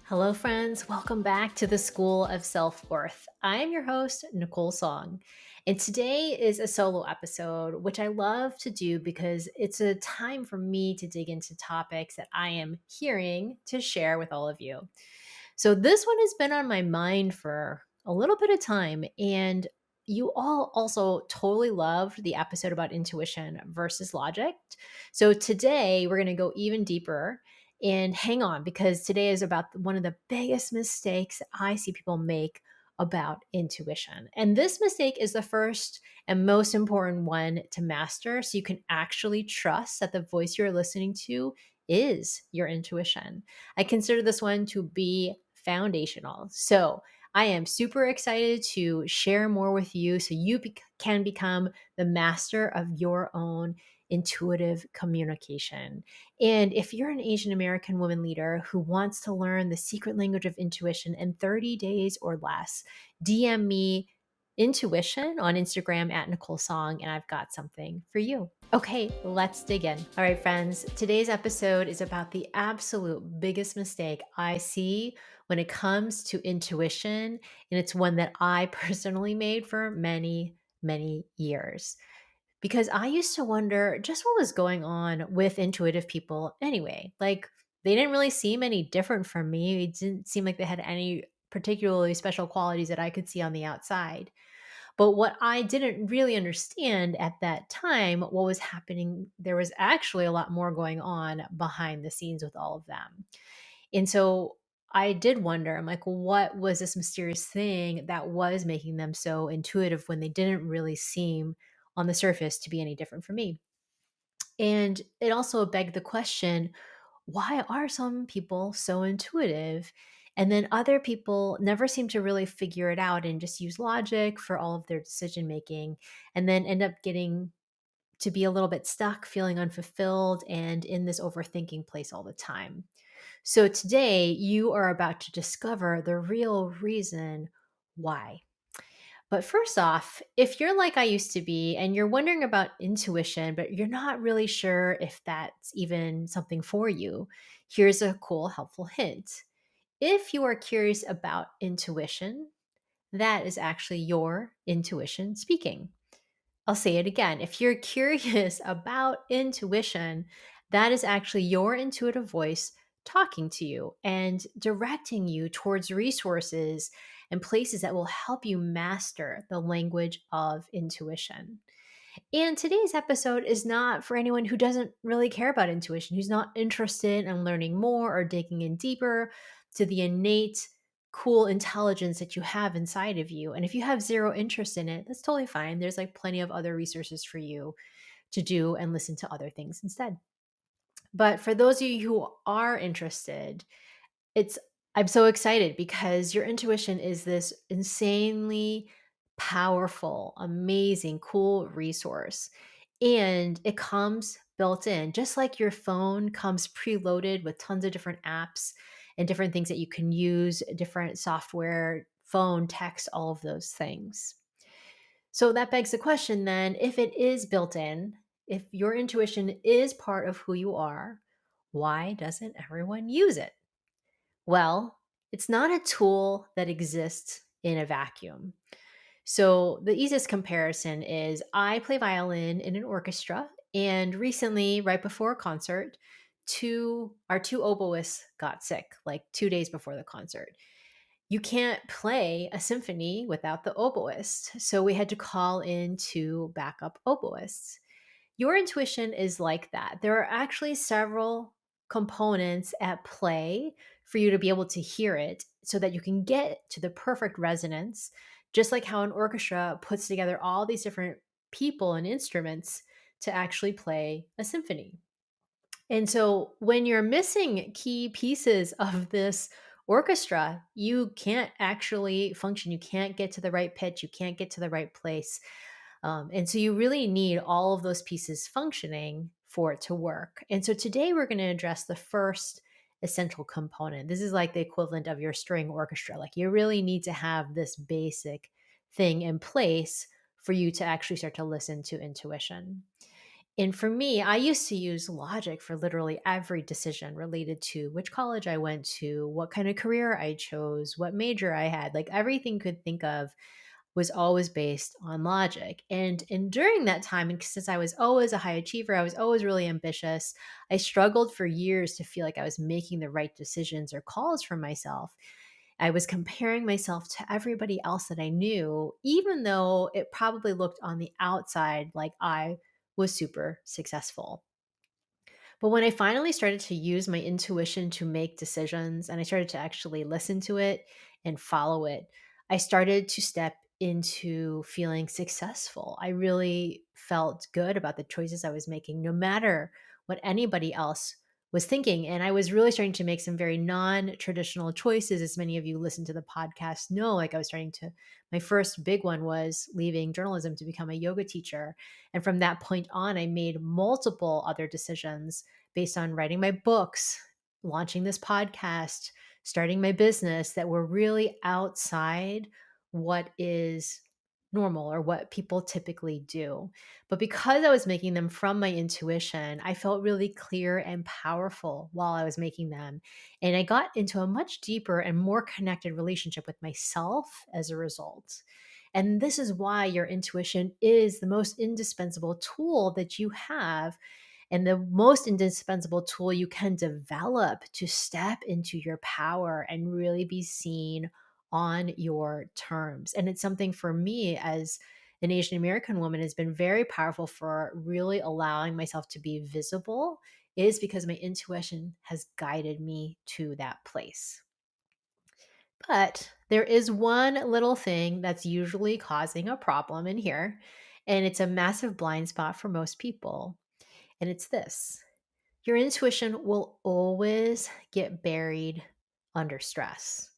Hello, friends. Welcome back to the School of Self Worth. I am your host, Nicole Song. And today is a solo episode, which I love to do because it's a time for me to dig into topics that I am hearing to share with all of you. So, this one has been on my mind for a little bit of time. And you all also totally loved the episode about intuition versus logic. So, today we're going to go even deeper and hang on because today is about one of the biggest mistakes I see people make about intuition. And this mistake is the first and most important one to master so you can actually trust that the voice you're listening to is your intuition. I consider this one to be foundational. So, I am super excited to share more with you so you can become the master of your own intuitive communication. And if you're an Asian American woman leader who wants to learn the secret language of intuition in 30 days or less, DM me intuition on Instagram at Nicole Song, and I've got something for you. Okay, let's dig in. All right, friends, today's episode is about the absolute biggest mistake I see when it comes to intuition. And it's one that I personally made for many, many years because I used to wonder just what was going on with intuitive people anyway. Like, they didn't really seem any different from me. It didn't seem like they had any particularly special qualities that I could see on the outside. But what I didn't really understand at that time, what was happening, there was actually a lot more going on behind the scenes with all of them. And so I did wonder, I'm like, what was this mysterious thing that was making them so intuitive when they didn't really seem on the surface to be any different from me? And it also begged the question, why are some people so intuitive? And then other people never seem to really figure it out and just use logic for all of their decision making and then end up getting to be a little bit stuck, feeling unfulfilled, and in this overthinking place all the time. So today, you are about to discover the real reason why. But first off, if you're like I used to be and you're wondering about intuition, but you're not really sure if that's even something for you, here's a cool, helpful hint. If you are curious about intuition, that is actually your intuition speaking. I'll say it again. If you're curious about intuition, that is actually your intuitive voice talking to you and directing you towards resources and places that will help you master the language of intuition. And today's episode is not for anyone who doesn't really care about intuition, who's not interested in learning more or digging in deeper to the innate, cool intelligence that you have inside of you. And if you have zero interest in it, that's totally fine. There's like plenty of other resources for you to do and listen to other things instead. But for those of you who are interested, it's I'm so excited because your intuition is this insanely powerful, amazing, cool resource. And it comes built in, just like your phone comes preloaded with tons of different apps and different things that you can use, different software, phone, text, all of those things. So that begs the question then, if it is built in, if your intuition is part of who you are, why doesn't everyone use it? Well, it's not a tool that exists in a vacuum. So, the easiest comparison is I play violin in an orchestra, and recently, right before a concert, our two oboists got sick, like 2 days before the concert. You can't play a symphony without the oboist. So, we had to call in two backup oboists. Your intuition is like that. There are actually several components at play for you to be able to hear it so that you can get to the perfect resonance, just like how an orchestra puts together all these different people and instruments to actually play a symphony. And so when you're missing key pieces of this orchestra, you can't actually function. You can't get to the right pitch. You can't get to the right place. And so you really need all of those pieces functioning for it to work. And so today we're going to address the first essential component. This is like the equivalent of your string orchestra. Like, you really need to have this basic thing in place for you to actually start to listen to intuition. And for me, I used to use logic for literally every decision related to which college I went to, what kind of career I chose, what major I had. Like everything could think of was always based on logic. And during that time, and since I was always a high achiever, I was always really ambitious. I struggled for years to feel like I was making the right decisions or calls for myself. I was comparing myself to everybody else that I knew, even though it probably looked on the outside like I was super successful. But when I finally started to use my intuition to make decisions and I started to actually listen to it and follow it, I started to step into feeling successful. I really felt good about the choices I was making, no matter what anybody else was thinking. And I was really starting to make some very non traditional choices. As many of you listen to the podcast know, like I was starting to, my first big one was leaving journalism to become a yoga teacher. And from that point on, I made multiple other decisions based on writing my books, launching this podcast, starting my business that were really outside what is normal or what people typically do. But because I was making them from my intuition, I felt really clear and powerful while I was making them. And I got into a much deeper and more connected relationship with myself as a result. And this is why your intuition is the most indispensable tool that you have and the most indispensable tool you can develop to step into your power and really be seen on your terms. And it's something for me as an Asian American woman has been very powerful for really allowing myself to be visible is because my intuition has guided me to that place. But there is one little thing that's usually causing a problem in here, and it's a massive blind spot for most people. And it's this: your intuition will always get buried under stress.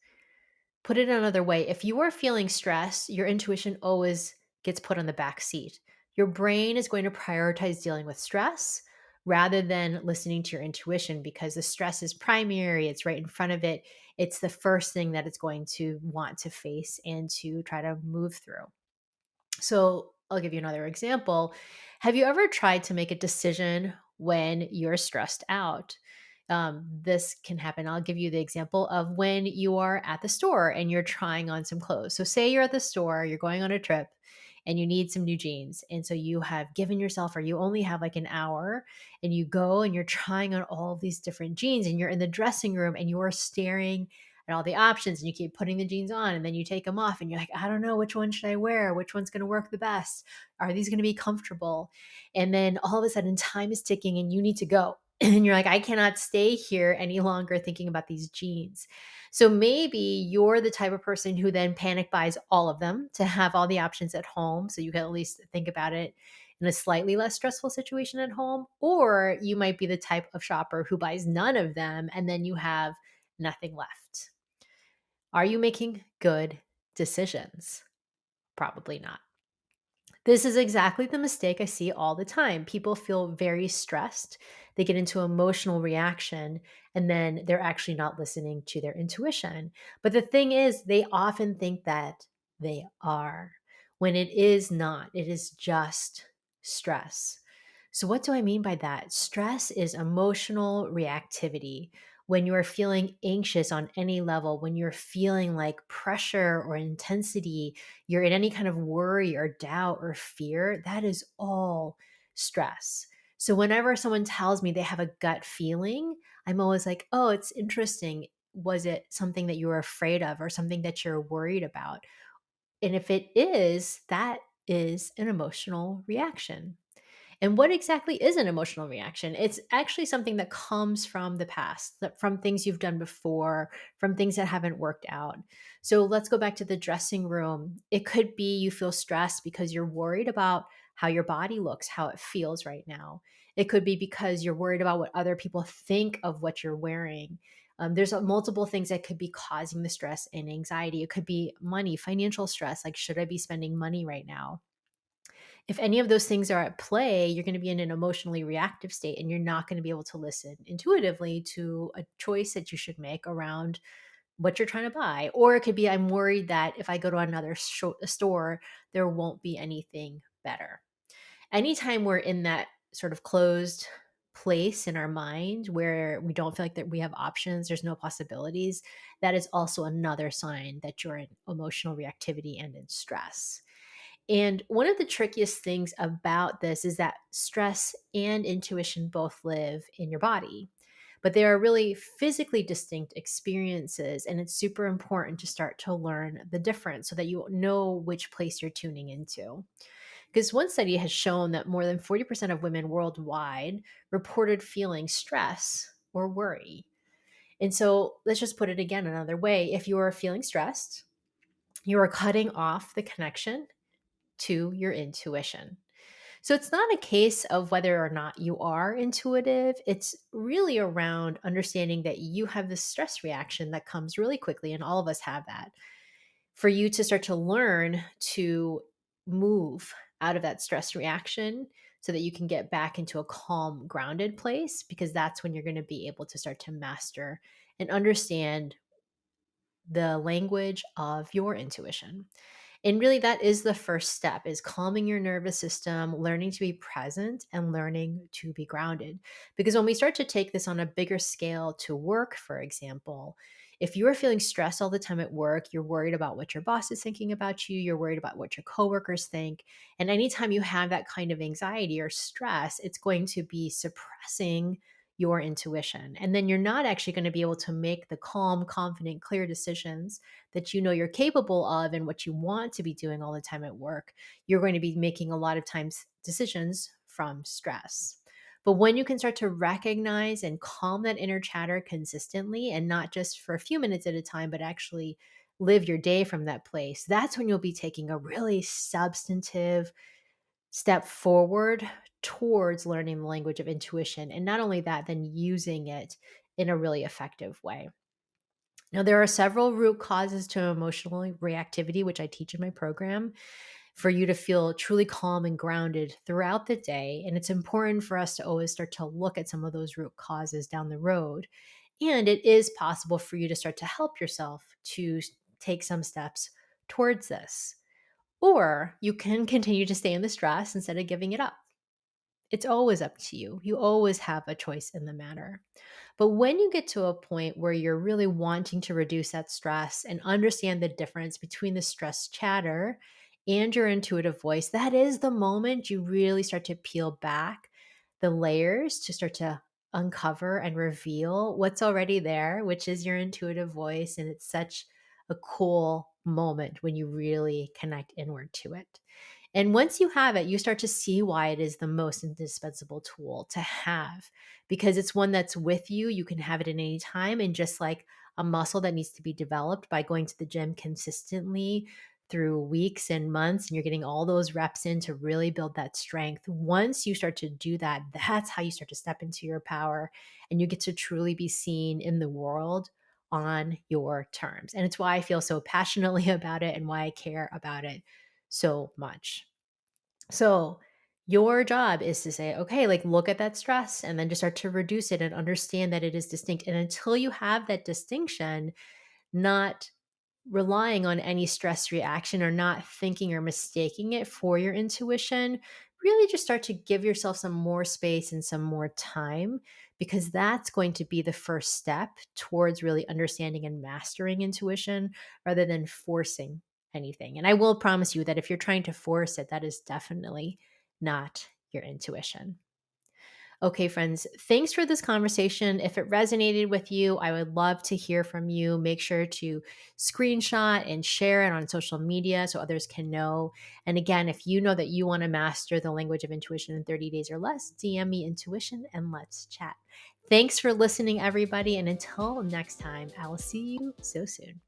Put it another way, if you are feeling stress, your intuition always gets put on the back seat. Your brain is going to prioritize dealing with stress rather than listening to your intuition because the stress is primary, it's right in front of it. It's the first thing that it's going to want to face and to try to move through. So I'll give you another example. Have you ever tried to make a decision when you're stressed out? This can happen. I'll give you the example of when you are at the store and you're trying on some clothes. So, say you're at the store, you're going on a trip, and you need some new jeans. And so you have given yourself, or you only have like an hour, and you go and you're trying on all of these different jeans, and you're in the dressing room and you're staring at all the options and you keep putting the jeans on and then you take them off and you're like, I don't know, which one should I wear? Which one's going to work the best? Are these going to be comfortable? And then all of a sudden time is ticking and you need to go. And you're like, I cannot stay here any longer thinking about these jeans. So maybe you're the type of person who then panic buys all of them to have all the options at home. So you can at least think about it in a slightly less stressful situation at home. Or you might be the type of shopper who buys none of them and then you have nothing left. Are you making good decisions? Probably not. This is exactly the mistake I see all the time. People feel very stressed. They get into emotional reaction and then they're actually not listening to their intuition. But the thing is, they often think that they are when it is not. It is just stress. So, what do I mean by that? Stress is emotional reactivity. When you're feeling anxious on any level, when you're feeling like pressure or intensity, you're in any kind of worry or doubt or fear, that is all stress. So whenever someone tells me they have a gut feeling, I'm always like, oh, it's interesting. Was it something that you were afraid of or something that you're worried about? And if it is, that is an emotional reaction. And what exactly is an emotional reaction? It's actually something that comes from the past, from things you've done before, from things that haven't worked out. So let's go back to the dressing room. It could be you feel stressed because you're worried about how your body looks, how it feels right now. It could be because you're worried about what other people think of what you're wearing. There's multiple things that could be causing the stress and anxiety. It could be money, financial stress, like, should I be spending money right now? If any of those things are at play, you're going to be in an emotionally reactive state and you're not going to be able to listen intuitively to a choice that you should make around what you're trying to buy. Or it could be, I'm worried that if I go to another store, there won't be anything better. Anytime we're in that sort of closed place in our mind where we don't feel like that we have options, there's no possibilities, that is also another sign that you're in emotional reactivity and in stress. And one of the trickiest things about this is that stress and intuition both live in your body, but they are really physically distinct experiences. And it's super important to start to learn the difference so that you know which place you're tuning into. Because one study has shown that more than 40% of women worldwide reported feeling stress or worry. And so let's just put it again another way. If you are feeling stressed, you are cutting off the connection to your intuition. So it's not a case of whether or not you are intuitive. It's really around understanding that you have this stress reaction that comes really quickly, and all of us have that. For you to start to learn to move out of that stress reaction so that you can get back into a calm, grounded place, because that's when you're going to be able to start to master and understand the language of your intuition. And really that is the first step, is calming your nervous system, learning to be present and learning to be grounded. Because when we start to take this on a bigger scale to work, for example, if you are feeling stressed all the time at work, you're worried about what your boss is thinking about you, you're worried about what your coworkers think. And anytime you have that kind of anxiety or stress, it's going to be suppressing your intuition. And then you're not actually going to be able to make the calm, confident, clear decisions that you know you're capable of and what you want to be doing all the time at work. You're going to be making a lot of times decisions from stress. But when you can start to recognize and calm that inner chatter consistently, and not just for a few minutes at a time, but actually live your day from that place, that's when you'll be taking a really substantive step forward towards learning the language of intuition. And not only that, then using it in a really effective way. Now, there are several root causes to emotional reactivity, which I teach in my program, for you to feel truly calm and grounded throughout the day. And it's important for us to always start to look at some of those root causes down the road. And it is possible for you to start to help yourself to take some steps towards this. Or you can continue to stay in the stress instead of giving it up. It's always up to you. You always have a choice in the matter. But when you get to a point where you're really wanting to reduce that stress and understand the difference between the stress chatter and your intuitive voice, that is the moment you really start to peel back the layers to start to uncover and reveal what's already there, which is your intuitive voice. And it's such a cool moment when you really connect inward to it. And once you have it, you start to see why it is the most indispensable tool to have, because it's one that's with you. You can have it at any time. And just like a muscle that needs to be developed by going to the gym consistently through weeks and months, and you're getting all those reps in to really build that strength. Once you start to do that, that's how you start to step into your power and you get to truly be seen in the world on your terms. And it's why I feel so passionately about it and why I care about it so much. So, your job is to say, okay, like look at that stress and then just start to reduce it and understand that it is distinct. And until you have that distinction, not relying on any stress reaction or not thinking or mistaking it for your intuition, really just start to give yourself some more space and some more time, because that's going to be the first step towards really understanding and mastering intuition rather than forcing anything. And I will promise you that if you're trying to force it, that is definitely not your intuition. Okay, friends, thanks for this conversation. If it resonated with you, I would love to hear from you. Make sure to screenshot and share it on social media so others can know. And again, if you know that you want to master the language of intuition in 30 days or less, DM me intuition and let's chat. Thanks for listening, everybody. And until next time, I will see you so soon.